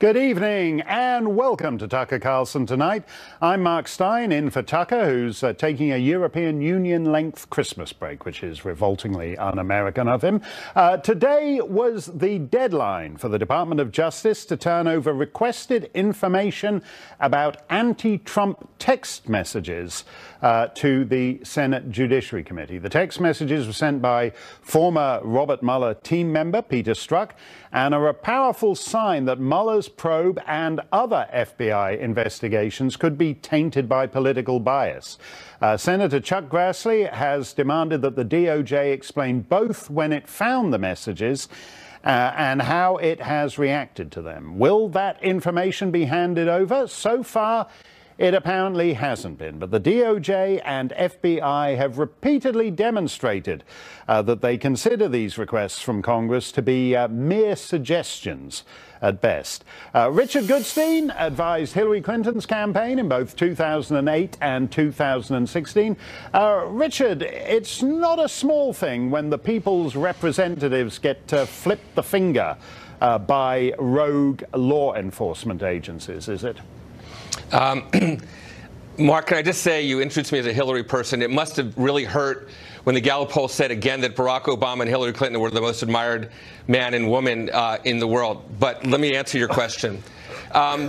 Good evening and welcome to Tucker Carlson Tonight. I'm Mark Stein, in for Tucker, who's taking a European Union-length Christmas break, which is revoltingly un-American of him. Today was the deadline for the Department of Justice to turn over requested information about anti-Trump text messages to the Senate Judiciary Committee. The text messages were sent by former Robert Mueller team member Peter Strzok and are a powerful sign that Mueller's probe and other FBI investigations could be tainted by political bias. Senator Chuck Grassley has demanded that the DOJ explain both when it found the messages and how it has reacted to them. Will that information be handed over? So far, it apparently hasn't been, but the DOJ and FBI have repeatedly demonstrated that they consider these requests from Congress to be mere suggestions at best. Richard Goodstein advised Hillary Clinton's campaign in both 2008 and 2016. Richard, it's not a small thing when the people's representatives get flipped the finger by rogue law enforcement agencies, is it? Mark, can I just say you introduced me as a Hillary person. It must have really hurt when the Gallup poll said again that Barack Obama and Hillary Clinton were the most admired man and woman in the world. But let me answer your question. I'll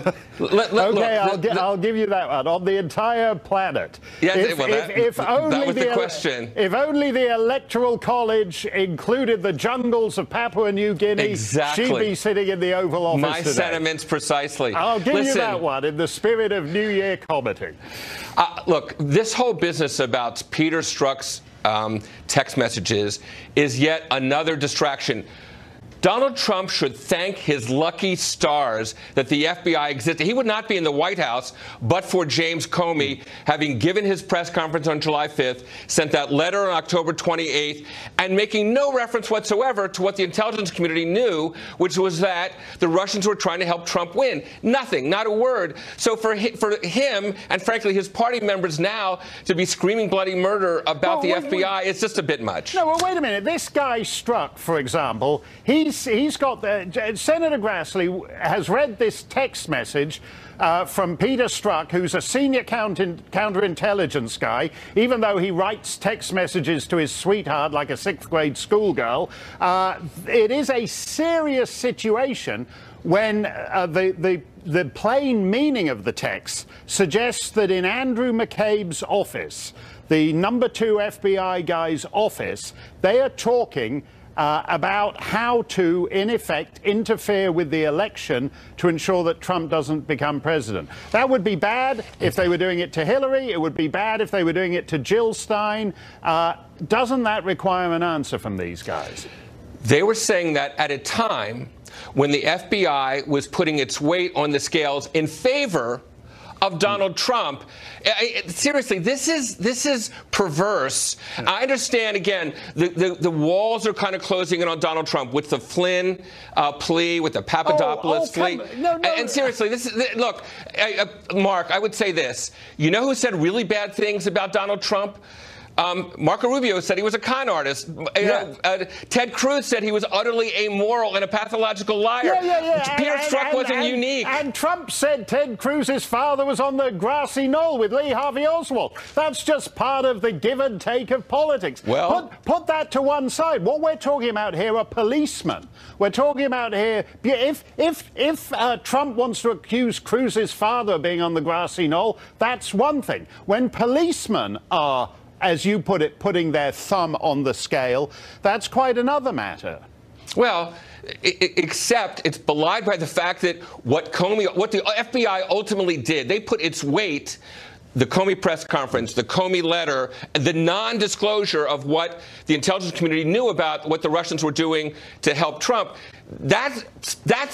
give you that one. On the entire planet. Yeah, That was the question. If only the Electoral College included the jungles of Papua New Guinea, exactly, she'd be sitting in the Oval Office My today. sentiments precisely. I'll give you that one in the spirit of New Year comedy. Look, this whole business about Peter Strzok's text messages is yet another distraction. Donald Trump should thank his lucky stars that the FBI existed. He would not be in the White House but for James Comey having given his press conference on July 5th, sent that letter on October 28th, and making no reference whatsoever to what the intelligence community knew, which was that the Russians were trying to help Trump win. Nothing, not a word. So for him and, frankly, his party members now to be screaming bloody murder about the FBI, it's just a bit much. No, well, wait a minute. This guy Strzok, for example, he's got Senator Grassley has read this text message from Peter Strzok, who's a senior counterintelligence guy, even though he writes text messages to his sweetheart like a sixth-grade schoolgirl. It is a serious situation when the plain meaning of the text suggests that in Andrew McCabe's office, the number 2 FBI guy's office, they are talking about how to, in effect, interfere with the election to ensure that Trump doesn't become president. That would be bad if they were doing it to Hillary. It would be bad if they were doing it to Jill Stein. Doesn't that require an answer from these guys? They were saying that at a time when the FBI was putting its weight on the scales in favor of Donald Trump. Seriously, this is perverse. I understand, again, the walls are kind of closing in on Donald Trump with the Flynn plea, with the Papadopoulos plea. No. And seriously, look, Mark, I would say this. You know who said really bad things about Donald Trump? Marco Rubio said he was a con artist. Ted Cruz said he was utterly amoral and a pathological liar. Peter Strzok wasn't unique. And Trump said Ted Cruz's father was on the grassy knoll with Lee Harvey Oswald. That's just part of the give and take of politics. Well, put that to one side. What we're talking about here are policemen. We're talking about here, if Trump wants to accuse Cruz's father of being on the grassy knoll, that's one thing. When policemen are, as you put it, putting their thumb on the scale, that's quite another matter. Well, except it's belied by the fact that what the FBI ultimately did, they put its weight, the Comey press conference, the Comey letter, the non-disclosure of what the intelligence community knew about what the Russians were doing to help Trump. That's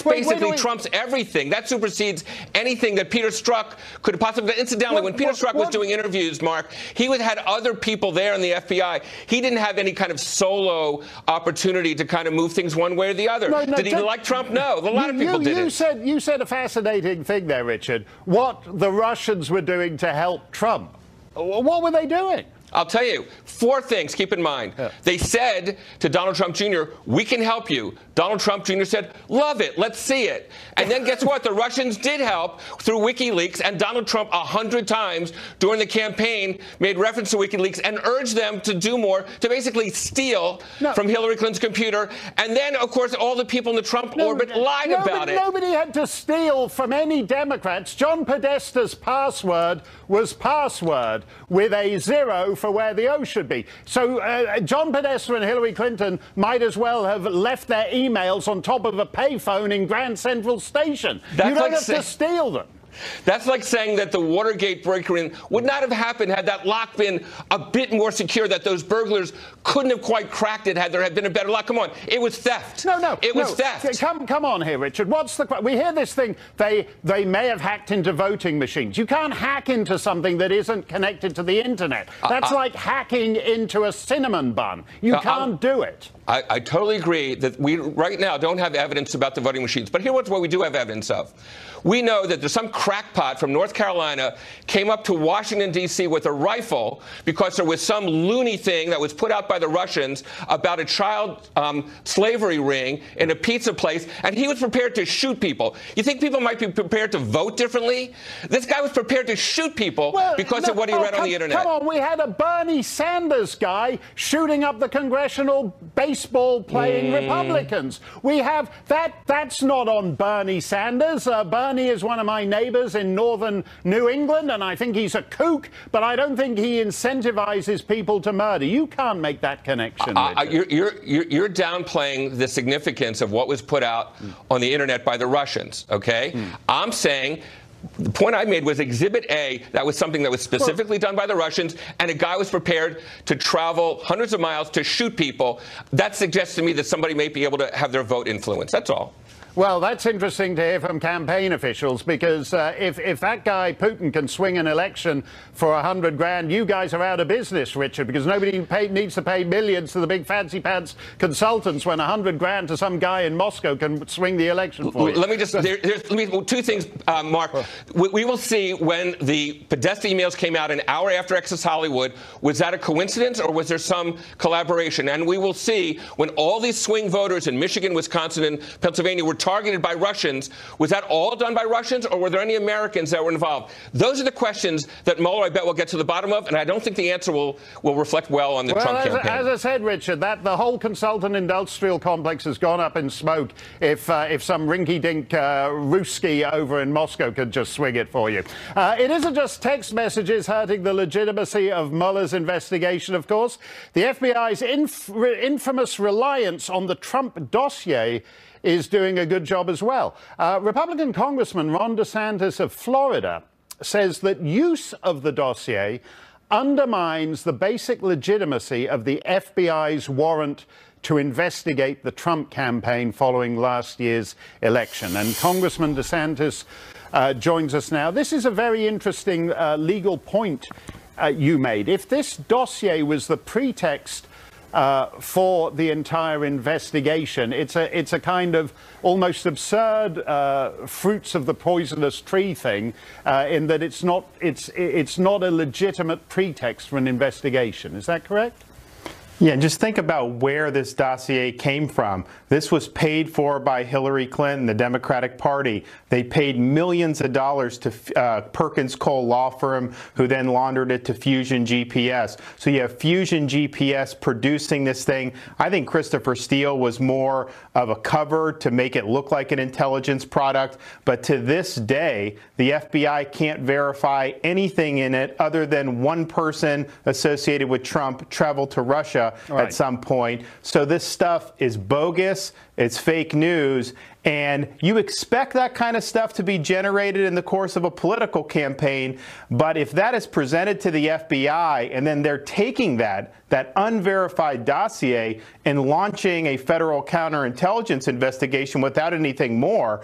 basically Trump's everything. That supersedes anything that Peter Strzok could possibly. Incidentally, when Peter Strzok was doing interviews, Mark, he had other people there in the FBI. He didn't have any kind of solo opportunity to kind of move things one way or the other. Did he like Trump? No. A lot of people didn't. You said a fascinating thing there, Richard. What the Russians were doing to help Trump. What were they doing? I'll tell you, 4 things, keep in mind. Yeah. They said to Donald Trump Jr., we can help you. Donald Trump Jr. said, love it, let's see it. And then guess what? The Russians did help through WikiLeaks, and Donald Trump 100 times during the campaign made reference to WikiLeaks and urged them to do more, to basically steal from Hillary Clinton's computer. And then, of course, all the people in the Trump orbit lied about it. Nobody had to steal from any Democrats. John Podesta's password was password with a 0 for where the O should be. So John Podesta and Hillary Clinton might as well have left their emails on top of a payphone in Grand Central Station. You don't have to steal them. That's like saying that the Watergate break-in would not have happened had that lock been a bit more secure, that those burglars couldn't have quite cracked it had there had been a better lock. Come on, it was theft. It was theft. Come on here, Richard. We hear this thing, they may have hacked into voting machines. You can't hack into something that isn't connected to the internet. That's like hacking into a cinnamon bun. You can't do it. I totally agree that we right now don't have evidence about the voting machines. But here's what we do have evidence of. We know that there's some crackpot from North Carolina came up to Washington, D.C. with a rifle because there was some loony thing that was put out by the Russians about a child slavery ring in a pizza place, and he was prepared to shoot people. You think people might be prepared to vote differently? This guy was prepared to shoot people because of what he read on the internet. Come on, we had a Bernie Sanders guy shooting up the congressional baseball-playing Republicans. We have that's not on Bernie Sanders. Bernie is one of my neighbors in northern New England, and I think he's a kook, but I don't think he incentivizes people to murder. You can't make that connection. You're downplaying the significance of what was put out on the internet by the Russians, okay? I'm saying the point I made was Exhibit A, that was something that was specifically done by the Russians, and a guy was prepared to travel hundreds of miles to shoot people. That suggests to me that somebody may be able to have their vote influenced. That's all. Well, that's interesting to hear from campaign officials, because if that guy Putin can swing an election for 100 grand, you guys are out of business, Richard, because nobody needs to pay millions to the big fancy pants consultants when 100 grand to some guy in Moscow can swing the election for you. Let me just, two things, Mark. We will see when the Podesta emails came out an hour after Access Hollywood. Was that a coincidence, or was there some collaboration? And we will see when all these swing voters in Michigan, Wisconsin, and Pennsylvania were targeted by Russians. Was that all done by Russians, or were there any Americans that were involved? Those are the questions that Mueller, I bet, will get to the bottom of, and I don't think the answer will reflect well on the Trump campaign. As I said, Richard, that the whole consultant industrial complex has gone up in smoke if some rinky-dink Ruski over in Moscow could just swing it for you. It isn't just text messages hurting the legitimacy of Mueller's investigation, of course. The FBI's infamous reliance on the Trump dossier is doing a good job as well. Republican Congressman Ron DeSantis of Florida says that use of the dossier undermines the basic legitimacy of the FBI's warrant to investigate the Trump campaign following last year's election. And Congressman DeSantis joins us now. This is a very interesting legal point you made. If this dossier was the pretext for the entire investigation, it's a kind of almost absurd fruits of the poisonous tree thing, in that it's not a legitimate pretext for an investigation. Is that correct? Yeah, just think about where this dossier came from. This was paid for by Hillary Clinton, the Democratic Party. They paid millions of dollars to Perkins Cole law firm, who then laundered it to Fusion GPS. So you have Fusion GPS producing this thing. I think Christopher Steele was more of a cover to make it look like an intelligence product. But to this day, the FBI can't verify anything in it other than one person associated with Trump traveled to Russia at some point. So this stuff is bogus, it's fake news, and you expect that kind of stuff to be generated in the course of a political campaign. But if that is presented to the FBI and then they're taking that that unverified dossier and launching a federal counterintelligence investigation without anything more,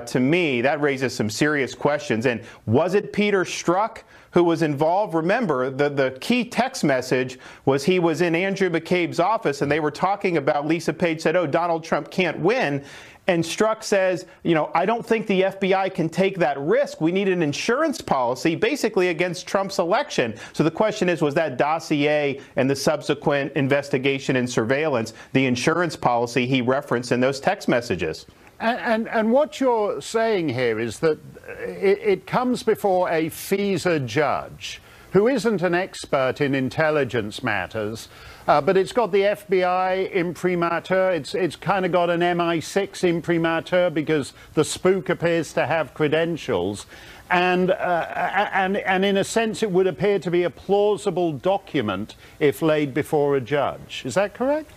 to me, that raises some serious questions. And was it Peter Strzok who was involved? Remember, the key text message was he was in Andrew McCabe's office and they were talking about, Lisa Page said, oh, Donald Trump can't win. And Strzok says, you know, I don't think the FBI can take that risk. We need an insurance policy basically against Trump's election. So the question is, was that dossier and the subsequent investigation and surveillance the insurance policy he referenced in those text messages? And what you're saying here is that it comes before a FISA judge who isn't an expert in intelligence matters, but it's got the FBI imprimatur. It's kind of got an MI6 imprimatur because the spook appears to have credentials. And in a sense, it would appear to be a plausible document if laid before a judge. Is that correct?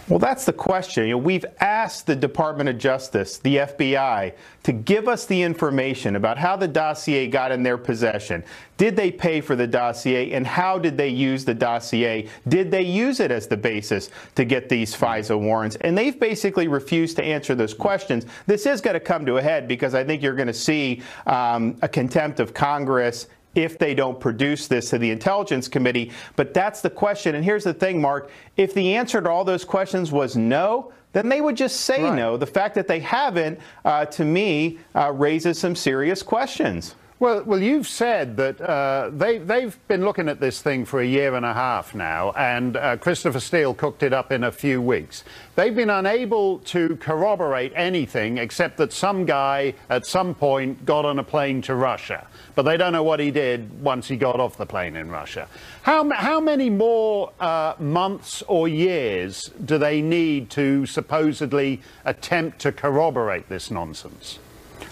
Well, that's the question. You know, we've asked the Department of Justice, the FBI, to give us the information about how the dossier got in their possession. Did they pay for the dossier, and how did they use the dossier? Did they use it as the basis to get these FISA warrants? And they've basically refused to answer those questions. This is going to come to a head because I think you're going to see a contempt of Congress if they don't produce this to the Intelligence Committee. But that's the question. And here's the thing, Mark. If the answer to all those questions was no, then they would just say no. The fact that they haven't, to me, raises some serious questions. Well, you've said that they've been looking at this thing for a year and a half now, and Christopher Steele cooked it up in a few weeks. They've been unable to corroborate anything except that some guy at some point got on a plane to Russia, but they don't know what he did once he got off the plane in Russia. How many more months or years do they need to supposedly attempt to corroborate this nonsense?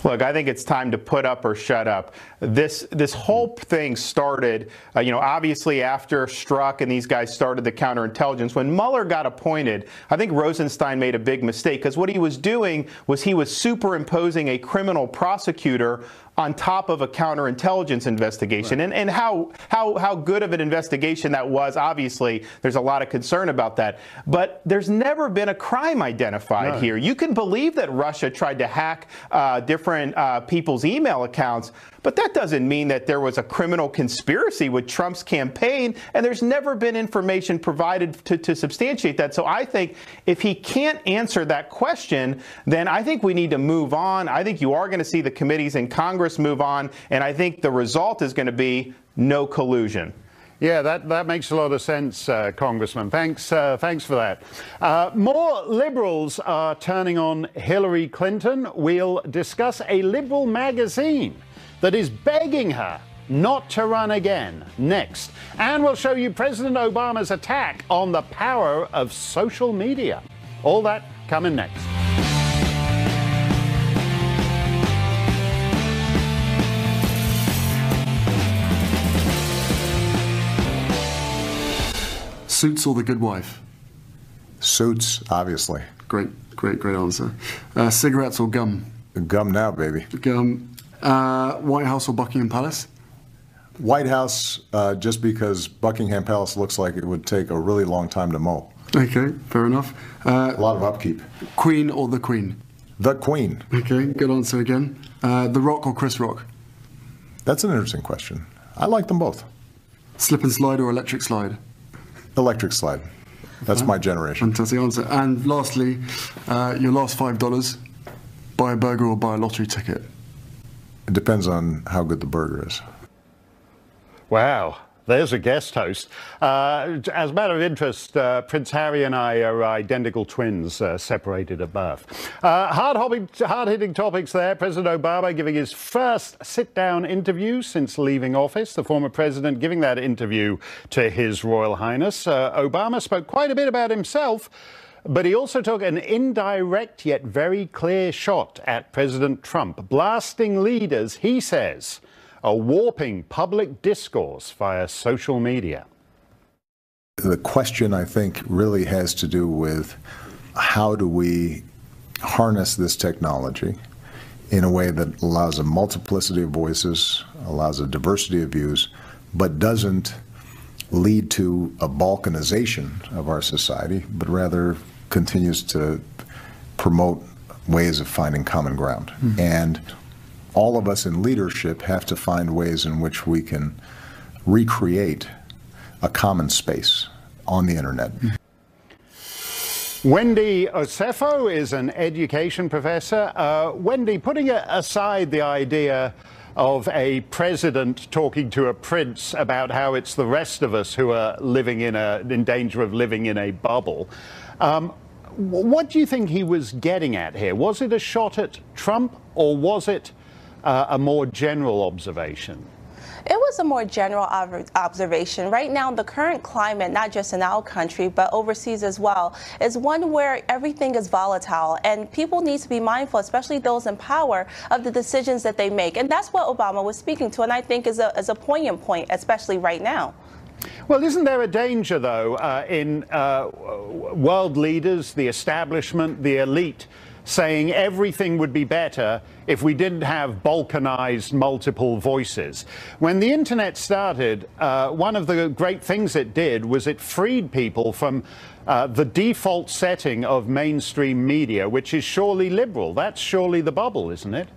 Look, I think it's time to put up or shut up. This whole thing started, obviously after Strzok and these guys started the counterintelligence. When Mueller got appointed, I think Rosenstein made a big mistake because what he was doing was he was superimposing a criminal prosecutor on top of a counterintelligence investigation. Right. And how good of an investigation that was, obviously, there's a lot of concern about that. But there's never been a crime identified here. You can believe that Russia tried to hack different people's email accounts, but that doesn't mean that there was a criminal conspiracy with Trump's campaign, and there's never been information provided to substantiate that. So I think if he can't answer that question, then I think we need to move on. I think you are going to see the committees in Congress move on, and I think the result is going to be no collusion. Yeah, that makes a lot of sense, Congressman. Thanks for that. More liberals are turning on Hillary Clinton. We'll discuss a liberal magazine that is begging her not to run again next. And we'll show you President Obama's attack on the power of social media. All that coming next. Suits or The Good Wife? Suits, obviously. Great answer. Cigarettes or gum? Gum now, baby. Gum. White House or Buckingham Palace? White House, just because Buckingham Palace looks like it would take a really long time to mow. Okay, fair enough. A lot of upkeep. Queen or the Queen? The Queen. Okay, good answer again. The Rock or Chris Rock? That's an interesting question. I like them both. Slip and slide or electric slide? Electric slide. That's my generation. Fantastic answer. And lastly, your last $5, buy a burger or buy a lottery ticket? It depends on how good the burger is. Wow, there's a guest host. As a matter of interest, Prince Harry and I are identical twins, separated at birth. Hard-hitting topics there. President Obama giving his first sit-down interview since leaving office. The former president giving that interview to His Royal Highness. Obama spoke quite a bit about himself, but he also took an indirect yet very clear shot at President Trump, blasting leaders, he says, are warping public discourse via social media. The question, I think, really has to do with how do we harness this technology in a way that allows a multiplicity of voices, allows a diversity of views, but doesn't lead to a balkanization of our society, but rather continues to promote ways of finding common ground. Mm-hmm. And all of us in leadership have to find ways in which we can recreate a common space on the internet. Mm-hmm. Wendy Osefo is an education professor. Wendy, putting aside the idea of a president talking to a prince about how it's the rest of us who are living in danger of living in a bubble, what do you think he was getting at here? Was it a shot at Trump, or was it a more general observation? It was a more general observation. Right now, the current climate, not just in our country, but overseas as well, is one where everything is volatile, and people need to be mindful, especially those in power, of the decisions that they make. And that's what Obama was speaking to, and I think is a poignant point, especially right now. Well, isn't there a danger, though, in world leaders, the establishment, the elite, saying everything would be better if we didn't have balkanized multiple voices? When the internet started, one of the great things it did was it freed people from the default setting of mainstream media, which is surely liberal. That's surely the bubble, isn't it?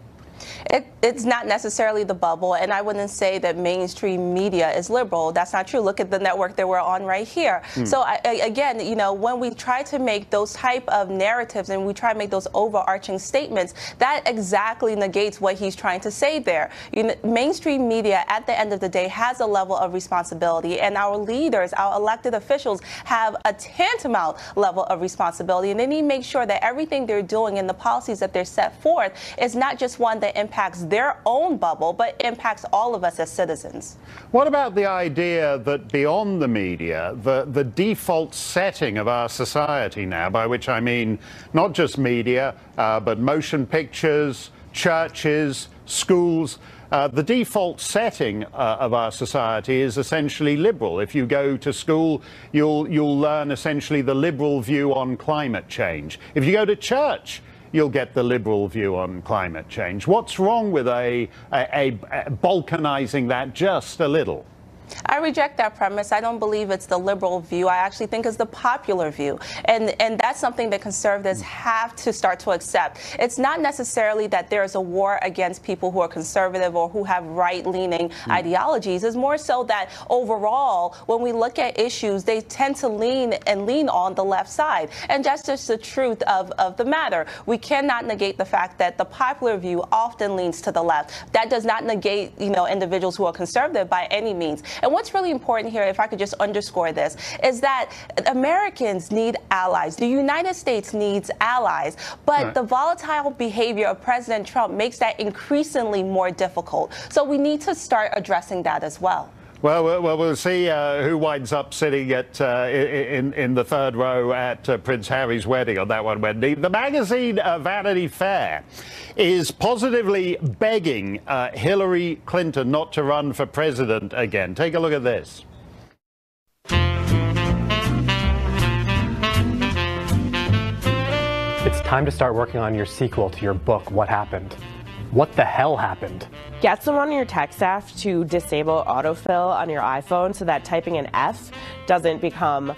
It's not necessarily the bubble, and I wouldn't say that mainstream media is liberal. That's not true. Look at the network that we're on right here. So again, you know, when we try to make those type of narratives and we try to make those overarching statements, that exactly negates what he's trying to say there. You know, mainstream media, at the end of the day, has a level of responsibility, and our leaders, our elected officials, have a tantamount level of responsibility, and they need to make sure that everything they're doing and the policies that they're set forth is not just one that impacts their own bubble, but impacts all of us as citizens. What about the idea that beyond the media, the default setting of our society now, by which I mean not just media, but motion pictures, churches, schools, the default setting of our society is essentially liberal. If you go to school, you'll learn essentially the liberal view on climate change. If you go to church, you'll get the liberal view on climate change. What's wrong with balkanizing that just a little? I reject that premise. I don't believe it's the liberal view. I actually think it's the popular view. And that's something that conservatives have to start to accept. It's not necessarily that there's a war against people who are conservative or who have right-leaning ideologies. It's more so that overall, when we look at issues, they tend to lean on the left side. And that's just the truth of the matter. We cannot negate the fact that the popular view often leans to the left. That does not negate, you know, individuals who are conservative by any means. And what's really important here, if I could just underscore this, is that Americans need allies. The United States needs allies. But the volatile behavior of President Trump makes that increasingly more difficult. So we need to start addressing that as well. Well, we'll see who winds up sitting at in the third row at Prince Harry's wedding on that one, Wendy. The magazine Vanity Fair is positively begging Hillary Clinton not to run for president again. Take a look at this. It's time to start working on your sequel to your book, What Happened? What the hell happened? Get someone on your tech staff to disable autofill on your iPhone so that typing an F doesn't become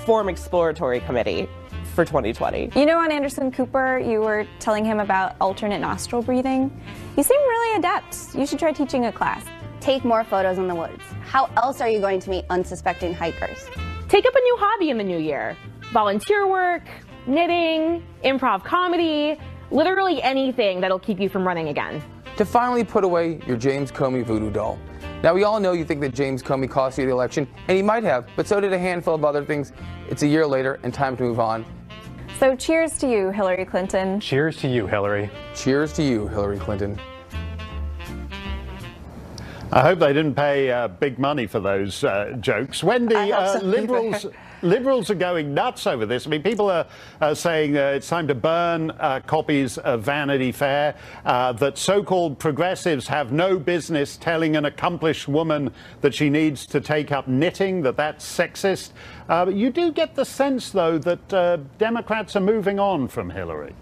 Form Exploratory Committee for 2020. You know, on Anderson Cooper, you were telling him about alternate nostril breathing. You seem really adept. You should try teaching a class. Take more photos in the woods. How else are you going to meet unsuspecting hikers? Take up a new hobby in the new year. Volunteer work, knitting, improv comedy, literally anything that'll keep you from running again. To finally put away your James Comey voodoo doll. Now, we all know you think that James Comey cost you the election, and he might have, but so did a handful of other things. It's a year later, and time to move on. So cheers to you, Hillary Clinton. Cheers to you, Hillary. Cheers to you, Hillary Clinton. I hope they didn't pay big money for those jokes. Wendy, liberals are going nuts over this. I mean, people are saying it's time to burn copies of Vanity Fair, that so-called progressives have no business telling an accomplished woman that she needs to take up knitting, that's sexist. But you do get the sense, though, that Democrats are moving on from Hillary.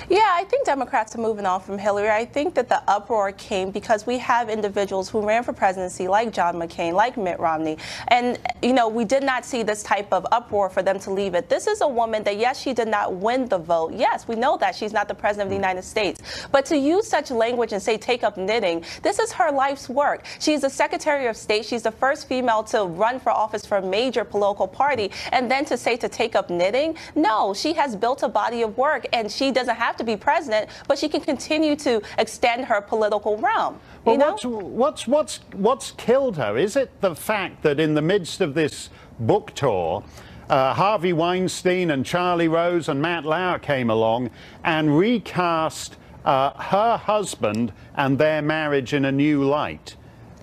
Yeah, I think Democrats are moving on from Hillary. I think that the uproar came because we have individuals who ran for presidency like John McCain, like Mitt Romney. And, you know, we did not see this type of uproar for them to leave it. This is a woman that, yes, she did not win the vote. Yes, we know that she's not the president of the United States. But to use such language and say take up knitting, this is her life's work. She's the Secretary of State. She's the first female to run for office for a major political party. And then to say to take up knitting? No, she has built a body of work, and she doesn't have to be president, but she can continue to extend her political realm. Well, what's killed her? Is it the fact that in the midst of this book tour, Harvey Weinstein and Charlie Rose and Matt Lauer came along and recast her husband and their marriage in a new light?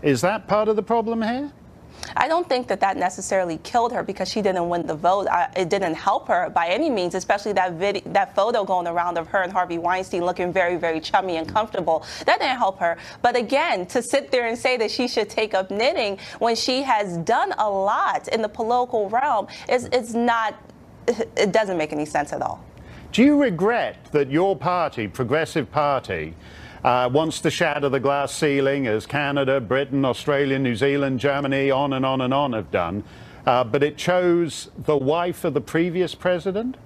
Is that part of the problem here? I don't think that that necessarily killed her because she didn't win the vote. It didn't help her by any means, especially that photo going around of her and Harvey Weinstein looking very, very chummy and comfortable. That didn't help her. But again, to sit there and say that she should take up knitting when she has done a lot in the political realm is not, it doesn't make any sense at all. Do you regret that your party, Progressive Party, wants to shatter the glass ceiling, as Canada, Britain, Australia, New Zealand, Germany, on and on and on have done, but it chose the wife of the previous president?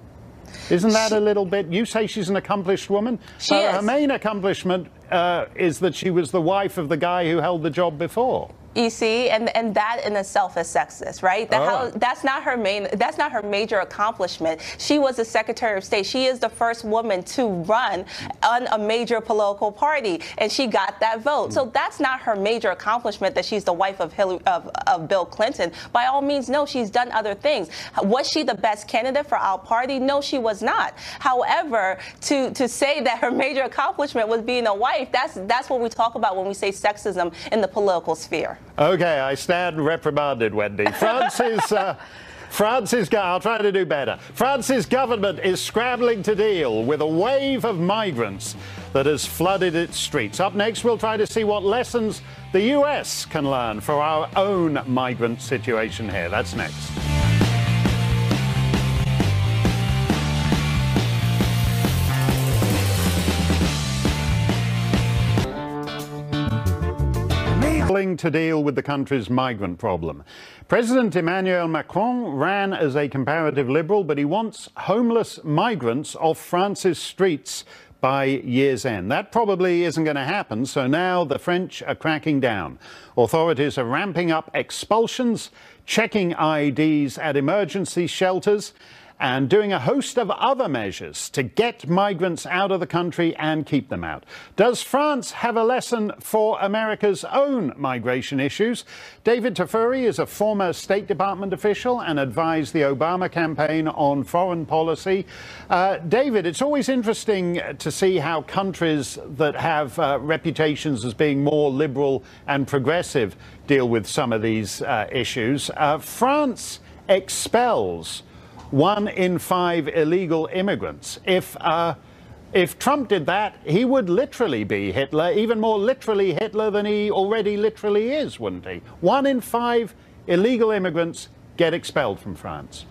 Isn't that a little bit... You say she's an accomplished woman? She is. Her main accomplishment is that she was the wife of the guy who held the job before. You see, and that in itself is sexist, right? That's not her major accomplishment. She was the Secretary of State. She is the first woman to run on a major political party, and she got that vote. So that's not her major accomplishment, that she's the wife of Bill Clinton. By all means, no, she's done other things. Was she the best candidate for our party? No, she was not. However, to say that her major accomplishment was being a wife, that's what we talk about when we say sexism in the political sphere. Okay, I stand reprimanded, Wendy. France's, I'll try to do better. France's government is scrambling to deal with a wave of migrants that has flooded its streets. Up next, we'll try to see what lessons the US can learn for our own migrant situation here. That's next. To deal with the country's migrant problem. President Emmanuel Macron ran as a comparative liberal, but he wants homeless migrants off France's streets by year's end. That probably isn't going to happen, so now the French are cracking down. Authorities are ramping up expulsions, checking IDs at emergency shelters, and doing a host of other measures to get migrants out of the country and keep them out. Does France have a lesson for America's own migration issues? David Tafuri is a former State Department official and advised the Obama campaign on foreign policy. David, it's always interesting to see how countries that have reputations as being more liberal and progressive deal with some of these issues. France expels 1 in 5 illegal immigrants. If Trump did that, he would literally be Hitler, even more literally Hitler than he already literally is, wouldn't he? 1 in 5 illegal immigrants get expelled from France.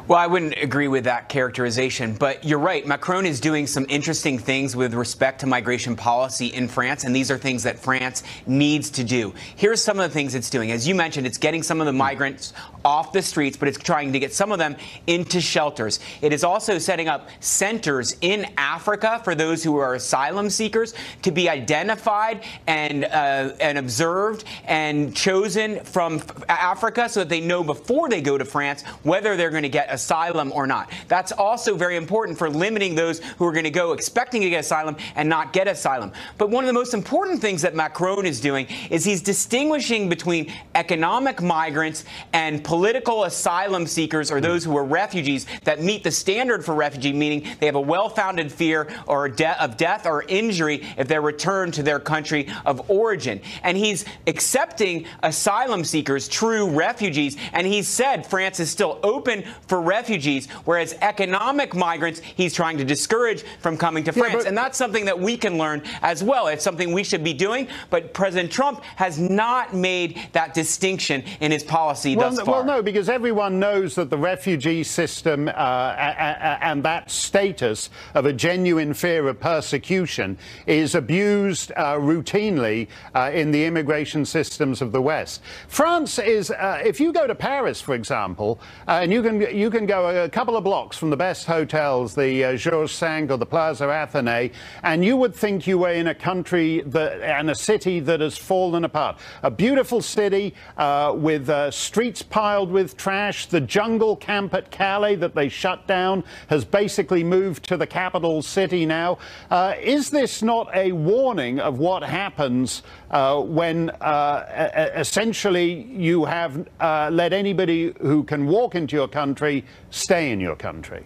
Well, I wouldn't agree with that characterization, but you're right. Macron is doing some interesting things with respect to migration policy in France, and these are things that France needs to do. Here's some of the things it's doing. As you mentioned, it's getting some of the migrants off the streets, but it's trying to get some of them into shelters. It is also setting up centers in Africa for those who are asylum seekers to be identified and observed and chosen from Africa so that they know before they go to France whether they're going to get asylum or not. That's also very important for limiting those who are going to go expecting to get asylum and not get asylum. But one of the most important things that Macron is doing is he's distinguishing between economic migrants and political asylum seekers, or those who are refugees that meet the standard for refugee, meaning they have a well-founded fear or of death or injury if they're returned to their country of origin. And he's accepting asylum seekers, true refugees, and he said France is still open for refugees, whereas economic migrants he's trying to discourage from coming to France. And that's something that we can learn as well. It's something we should be doing, but President Trump has not made that distinction in his policy thus far. Well, no, because everyone knows that the refugee system and that status of a genuine fear of persecution is abused routinely in the immigration systems of the West. France is, if you go to Paris, for example, and you can go a couple of blocks from the best hotels, the Georges V or the Plaza Athénée, and you would think you were in a country and a city that has fallen apart. A beautiful city with streets piled with trash. The jungle camp at Calais that they shut down has basically moved to the capital city now. Is this not a warning of what happens when essentially you have let anybody who can walk into your country stay in your country?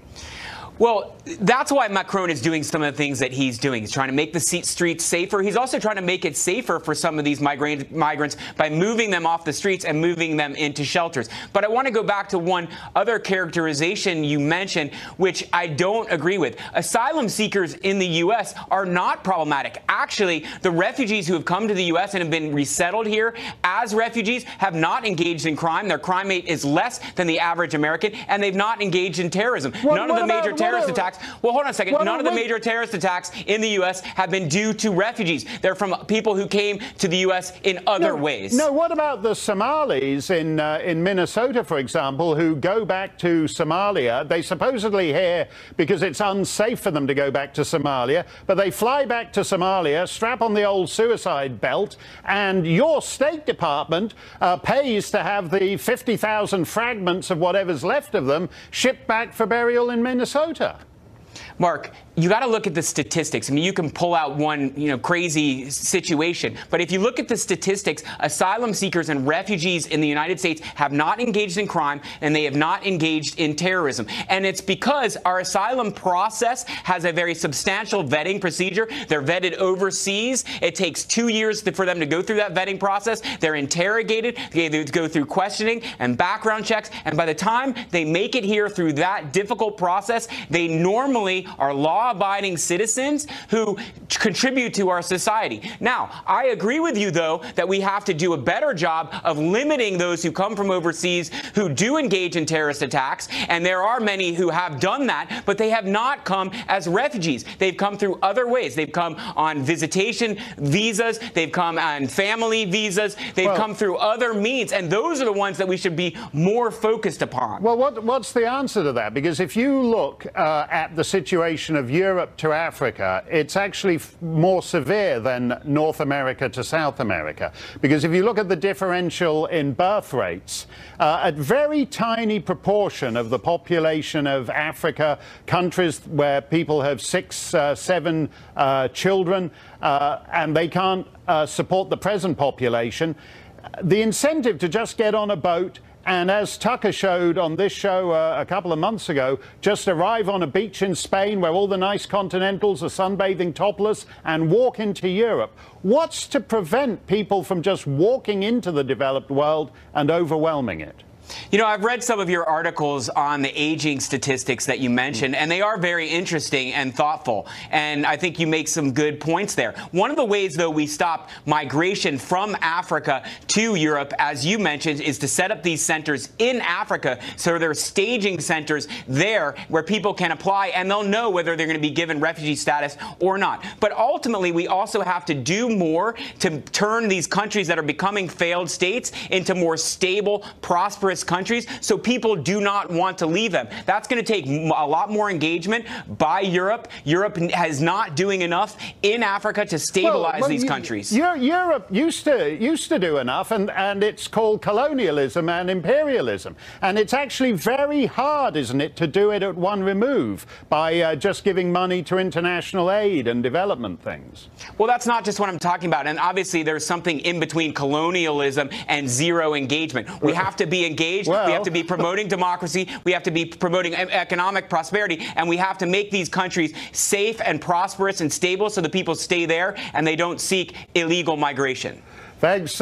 Well, that's why Macron is doing some of the things that he's doing. He's trying to make the streets safer. He's also trying to make it safer for some of these migrants by moving them off the streets and moving them into shelters. But I want to go back to one other characterization you mentioned, which I don't agree with. Asylum seekers in the U.S. are not problematic. Actually, the refugees who have come to the U.S. and have been resettled here as refugees have not engaged in crime. Their crime rate is less than the average American, and they've not engaged in terrorism. None of the major terrorist attacks. Well, hold on a second. None of the major terrorist attacks in the U.S. have been due to refugees. They're from people who came to the U.S. in other ways. No, what about the Somalis in Minnesota, for example, who go back to Somalia? They supposedly here because it's unsafe for them to go back to Somalia, but they fly back to Somalia, strap on the old suicide belt, and your State Department pays to have the 50,000 fragments of whatever's left of them shipped back for burial in Minnesota. Mark, you got to look at the statistics. I mean, you can pull out one, crazy situation, but if you look at the statistics, asylum seekers and refugees in the United States have not engaged in crime and they have not engaged in terrorism. And it's because our asylum process has a very substantial vetting procedure. They're vetted overseas. It takes 2 years for them to go through that vetting process. They're interrogated. They go through questioning and background checks. And by the time they make it here through that difficult process, they normally are law-abiding citizens who contribute to our society. Now, I agree with you, though, that we have to do a better job of limiting those who come from overseas who do engage in terrorist attacks, and there are many who have done that, but they have not come as refugees. They've come through other ways. They've come on visitation visas. They've come on family visas. They've come through other means, and those are the ones that we should be more focused upon. Well, what's the answer to that? Because if you look at the situation of Europe to Africa, it's actually more severe than North America to South America. Because if you look at the differential in birth rates, a very tiny proportion of the population of Africa, countries where people have 6, 7 children, and they can't support the present population, the incentive to just get on a boat and, as Tucker showed on this show a couple of months ago, just arrive on a beach in Spain where all the nice continentals are sunbathing topless and walk into Europe. What's to prevent people from just walking into the developed world and overwhelming it? I've read some of your articles on the aging statistics that you mentioned, and they are very interesting and thoughtful. And I think you make some good points there. One of the ways, though, we stop migration from Africa to Europe, as you mentioned, is to set up these centers in Africa. So there are staging centers there where people can apply, and they'll know whether they're going to be given refugee status or not. But ultimately, we also have to do more to turn these countries that are becoming failed states into more stable, prosperous countries, so people do not want to leave them. That's going to take a lot more engagement by Europe. Europe is not doing enough in Africa to stabilize these countries. Europe used to do enough, and it's called colonialism and imperialism. And it's actually very hard, isn't it, to do it at one remove by just giving money to international aid and development things. Well, that's not just what I'm talking about. And obviously, there's something in between colonialism and zero engagement. We have to be engaged. We have to be promoting democracy. We have to be promoting economic prosperity. And we have to make these countries safe and prosperous and stable so the people stay there and they don't seek illegal migration. Thanks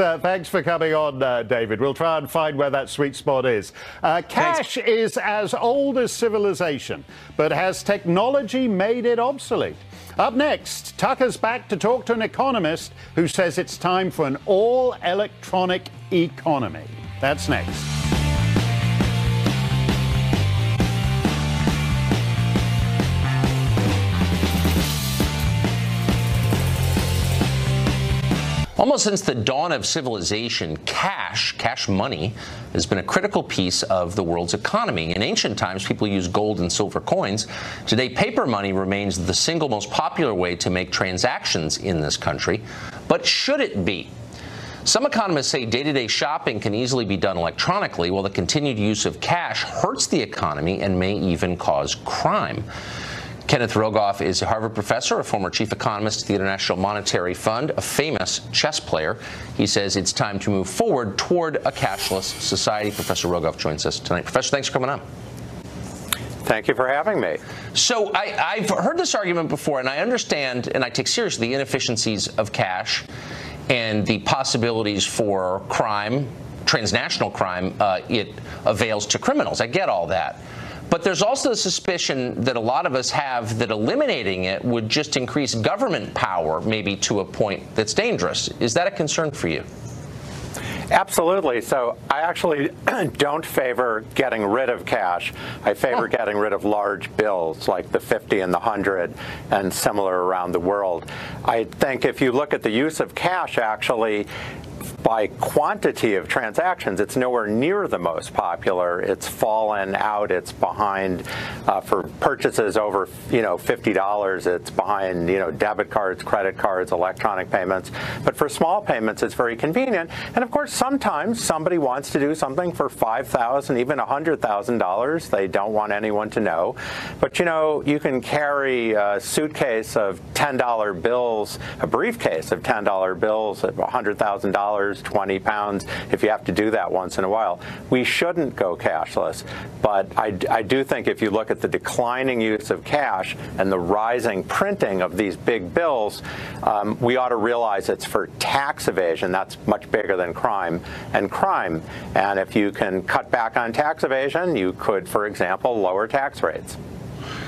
for coming on, David. We'll try and find where that sweet spot is. Cash is as old as civilization, but has technology made it obsolete? Up next, Tucker's back to talk to an economist who says it's time for an all-electronic economy. That's next. Almost since the dawn of civilization, cash money, has been a critical piece of the world's economy. In ancient times, people used gold and silver coins. Today, paper money remains the single most popular way to make transactions in this country. But should it be? Some economists say day-to-day shopping can easily be done electronically, while the continued use of cash hurts the economy and may even cause crime. Kenneth Rogoff is a Harvard professor, a former chief economist at the International Monetary Fund, a famous chess player. He says it's time to move forward toward a cashless society. Professor Rogoff joins us tonight. Professor, thanks for coming on. Thank you for having me. So I've heard this argument before, and I understand and I take seriously the inefficiencies of cash and the possibilities for crime, transnational crime, it avails to criminals. I get all that. But there's also the suspicion that a lot of us have that eliminating it would just increase government power, maybe to a point that's dangerous. Is that a concern for you? Absolutely. So I actually don't favor getting rid of cash. I favor getting rid of large bills like the 50 and the 100 and similar around the world. I think if you look at the use of cash, actually, by quantity of transactions, it's nowhere near the most popular. It's fallen out. It's behind for purchases over, $50. It's behind, debit cards, credit cards, electronic payments. But for small payments, it's very convenient. And of course, sometimes somebody wants to do something for $5,000, even $100,000. They don't want anyone to know. But you can carry a suitcase of $10 bills, a briefcase of $10 bills of $100,000. 20 pounds, if you have to do that once in a while. We shouldn't go cashless, but I do think if you look at the declining use of cash and the rising printing of these big bills, we ought to realize it's for tax evasion. That's much bigger than crime. And if you can cut back on tax evasion, you could, for example, lower tax rates.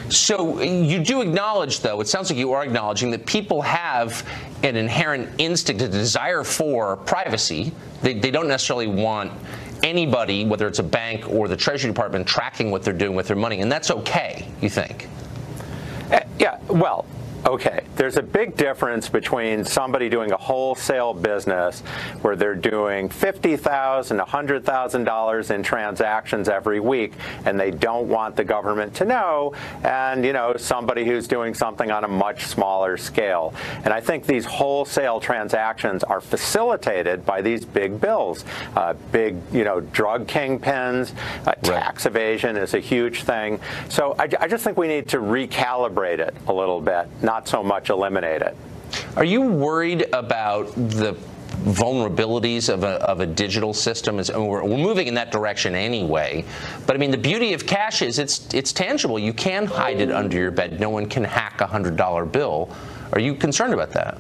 So you do acknowledge, though, it sounds like you are acknowledging that people have an inherent instinct, a desire for privacy. They don't necessarily want anybody, whether it's a bank or the Treasury Department, tracking what they're doing with their money. And that's okay, you think? Yeah, well, okay, there's a big difference between somebody doing a wholesale business where they're doing $50,000, $100,000 in transactions every week, and they don't want the government to know, and somebody who's doing something on a much smaller scale. And I think these wholesale transactions are facilitated by these big bills, big drug kingpins, tax evasion is a huge thing. So I just think we need to recalibrate it a little bit, not so much eliminate it. Are you worried about the vulnerabilities of a digital system? We're moving in that direction anyway. But I mean, the beauty of cash is it's tangible. You can hide it under your bed. No one can hack a $100 bill. Are you concerned about that?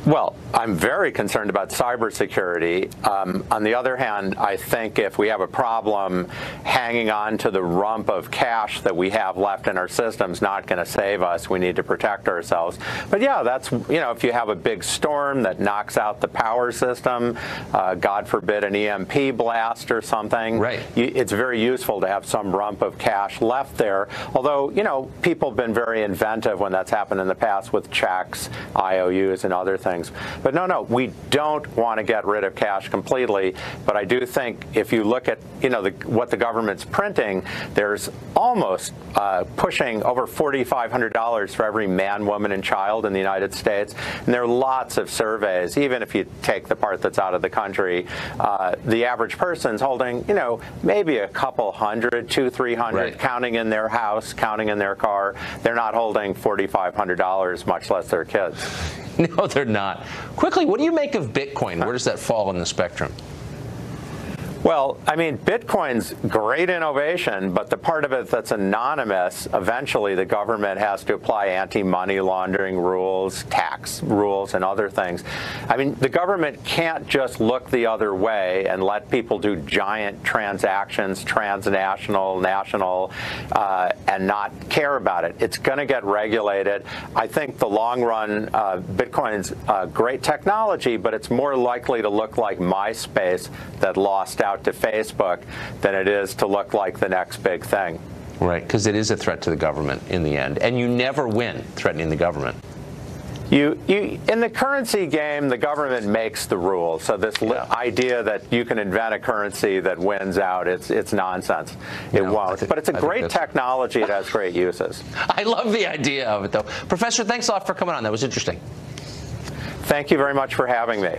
Well, I'm very concerned about cybersecurity. On the other hand, I think if we have a problem, hanging on to the rump of cash that we have left in our system's not going to save us. We need to protect ourselves. But yeah, that's, if you have a big storm that knocks out the power system, God forbid an EMP blast or something, it's very useful to have some rump of cash left there. Although, people have been very inventive when that's happened in the past with checks, IOUs, and other things. But no, we don't want to get rid of cash completely. But I do think if you look at what the government's printing, there's almost pushing over $4,500 for every man, woman, and child in the United States. And there are lots of surveys, even if you take the part that's out of the country, the average person's holding, maybe a couple hundred, $200-300, counting in their house, counting in their car. They're not holding $4,500, much less their kids. No, they're not. Quickly, what do you make of Bitcoin? Where does that fall in the spectrum? Well, I mean, Bitcoin's great innovation, but the part of it that's anonymous, eventually the government has to apply anti-money laundering rules, tax rules, and other things. I mean, the government can't just look the other way and let people do giant transactions, transnational, national, and not care about it. It's going to get regulated. I think the long run, Bitcoin's great technology, but it's more likely to look like MySpace that lost out to Facebook than it is to look like the next big thing. Right, because it is a threat to the government in the end, and you never win threatening the government. In the currency game, the government makes the rules. So this idea that you can invent a currency that wins out, it's nonsense. It won't. But it's a great technology. It has great uses. I love the idea of it, though. Professor, thanks a lot for coming on. That was interesting. Thank you very much for having me.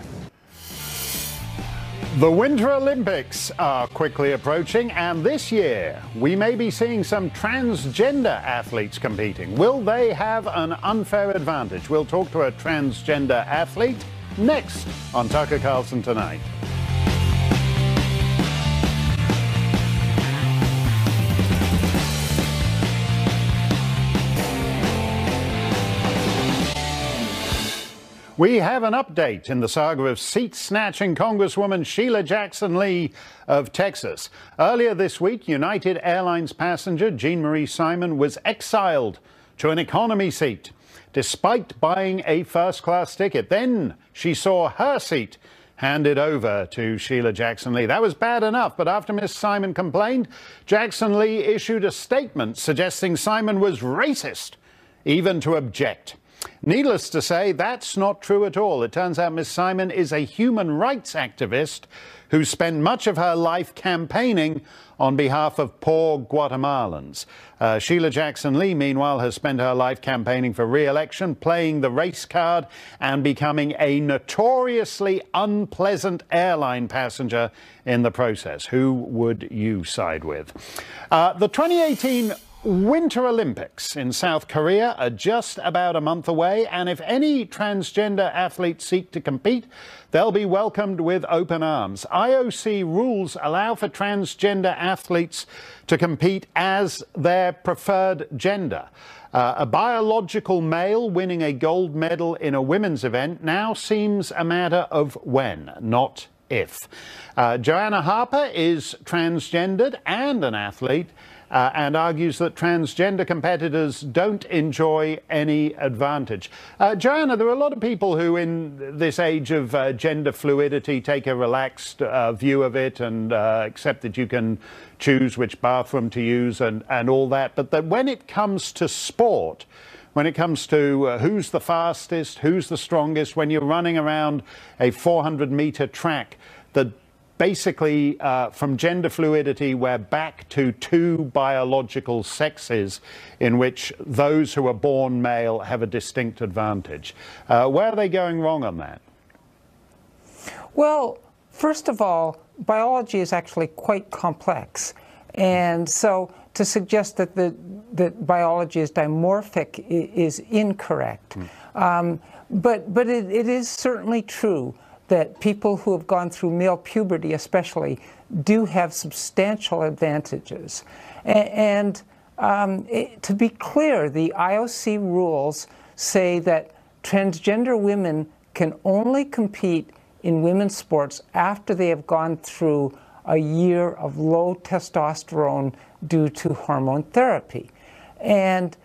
The Winter Olympics are quickly approaching, and this year we may be seeing some transgender athletes competing. Will they have an unfair advantage? We'll talk to a transgender athlete next on Tucker Carlson Tonight. We have an update in the saga of seat-snatching Congresswoman Sheila Jackson Lee of Texas. Earlier this week, United Airlines passenger Jean Marie Simon was exiled to an economy seat, despite buying a first-class ticket. Then she saw her seat handed over to Sheila Jackson Lee. That was bad enough, but after Miss Simon complained, Jackson Lee issued a statement suggesting Simon was racist, even to object. Needless to say, that's not true at all. It turns out Miss Simon is a human rights activist who spent much of her life campaigning on behalf of poor Guatemalans. Sheila Jackson Lee, meanwhile, has spent her life campaigning for re-election, playing the race card, and becoming a notoriously unpleasant airline passenger in the process. Who would you side with? The 2018 Winter Olympics in South Korea are just about a month away, and if any transgender athletes seek to compete, they'll be welcomed with open arms. IOC rules allow for transgender athletes to compete as their preferred gender. A biological male winning a gold medal in a women's event now seems a matter of when, not if. Joanna Harper is transgendered and an athlete, and argues that transgender competitors don't enjoy any advantage. Joanna, there are a lot of people who in this age of gender fluidity take a relaxed view of it and accept that you can choose which bathroom to use and all that, but that when it comes to sport, when it comes to who's the fastest, who's the strongest, when you're running around a 400-meter track, that basically, from gender fluidity, we're back to two biological sexes in which those who are born male have a distinct advantage. Where are they going wrong on that? Well, first of all, biology is actually quite complex. And so to suggest that that biology is dimorphic is incorrect. But it is certainly true that people who have gone through male puberty especially do have substantial advantages. And to be clear, the IOC rules say that transgender women can only compete in women's sports after they have gone through a year of low testosterone due to hormone therapy. And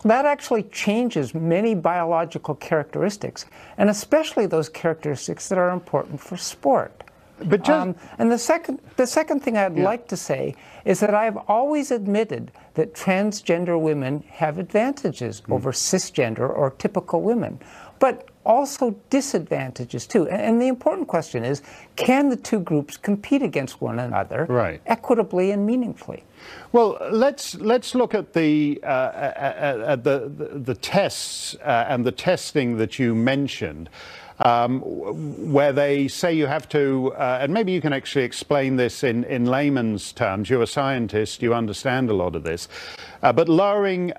that actually changes many biological characteristics, and especially those characteristics that are important for sport. But and the second thing I'd like to say is that I've always admitted that transgender women have advantages over cisgender or typical women, but also disadvantages too. And the important question is, can the two groups compete against one another equitably and meaningfully? Well, let's look at the tests and the testing that you mentioned. where they say you have to, and maybe you can actually explain this in layman's terms. You're a scientist, you understand a lot of this, but lowering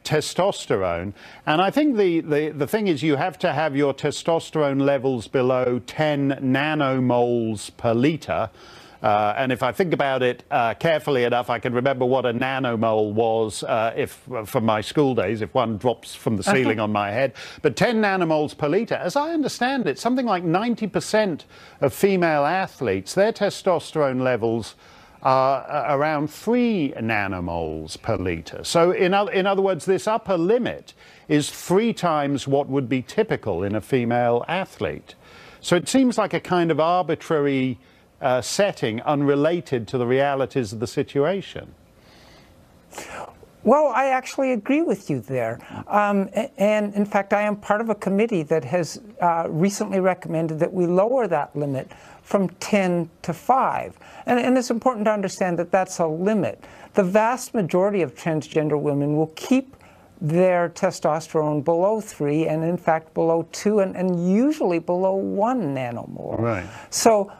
testosterone. And I think the thing is you have to have your testosterone levels below 10 nanomoles per liter. And if I think about it carefully enough, I can remember what a nanomole was from my school days, if one drops from the ceiling on my head. But 10 nanomoles per liter, as I understand it, something like 90% of female athletes, their testosterone levels are around 3 nanomoles per liter. So in other words, this upper limit is 3 times what would be typical in a female athlete. So it seems like a kind of arbitrary setting unrelated to the realities of the situation. Well, I actually agree with you there. And in fact, I am part of a committee that has recently recommended that we lower that limit from 10 to 5. And it's important to understand that that's a limit. The vast majority of transgender women will keep their testosterone below 3 and in fact below 2 and usually below 1 nanomole. Right. So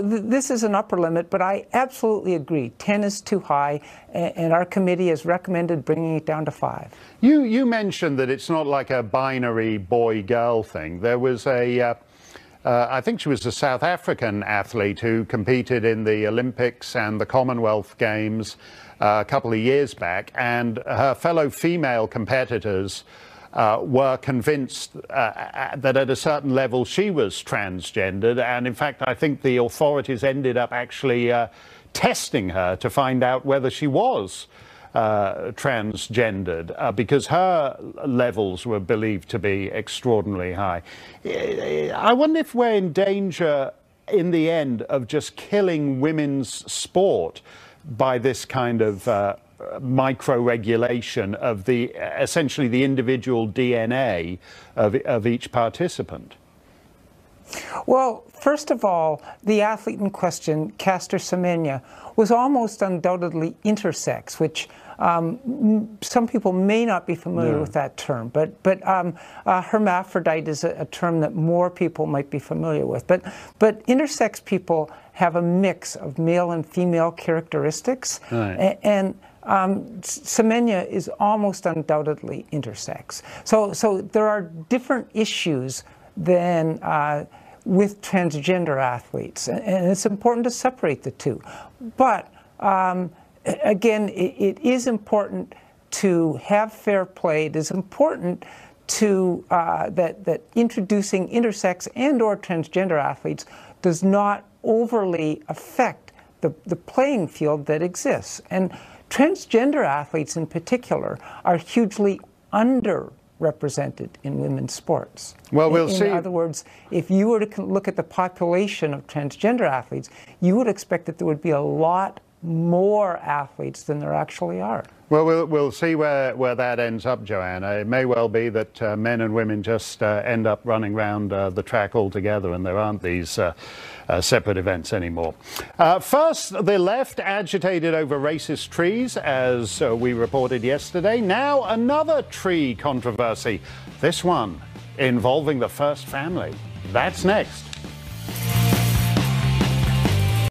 this is an upper limit, but I absolutely agree. 10 is too high, and our committee has recommended bringing it down to 5. You mentioned that it's not like a binary boy-girl thing. There was I think she was a South African athlete who competed in the Olympics and the Commonwealth Games a couple of years back, and her fellow female competitors were convinced that at a certain level she was transgendered, and in fact I think the authorities ended up actually testing her to find out whether she was transgendered because her levels were believed to be extraordinarily high. I wonder if we're in danger in the end of just killing women's sport by this kind of micro-regulation of essentially the individual DNA of each participant. Well, first of all, the athlete in question, Caster Semenya, was almost undoubtedly intersex, which some people may not be familiar with that term, but hermaphrodite is a term that more people might be familiar with. But intersex people have a mix of male and female characteristics, right. And Semenya is almost undoubtedly intersex. So there are different issues than with transgender athletes, and it's important to separate the two. But again, it is important to have fair play. It is important to that introducing intersex and/or transgender athletes does not overly affect the playing field that exists. And transgender athletes in particular are hugely underrepresented in women's sports. Well, we'll see. In other words, if you were to look at the population of transgender athletes, you would expect that there would be a lot more athletes than there actually are. Well, we'll see where that ends up, Joanna. It may well be that men and women just end up running around the track altogether and there aren't these separate events anymore. First, the left agitated over racist trees, as we reported yesterday. Now, another tree controversy, this one involving the first family. That's next.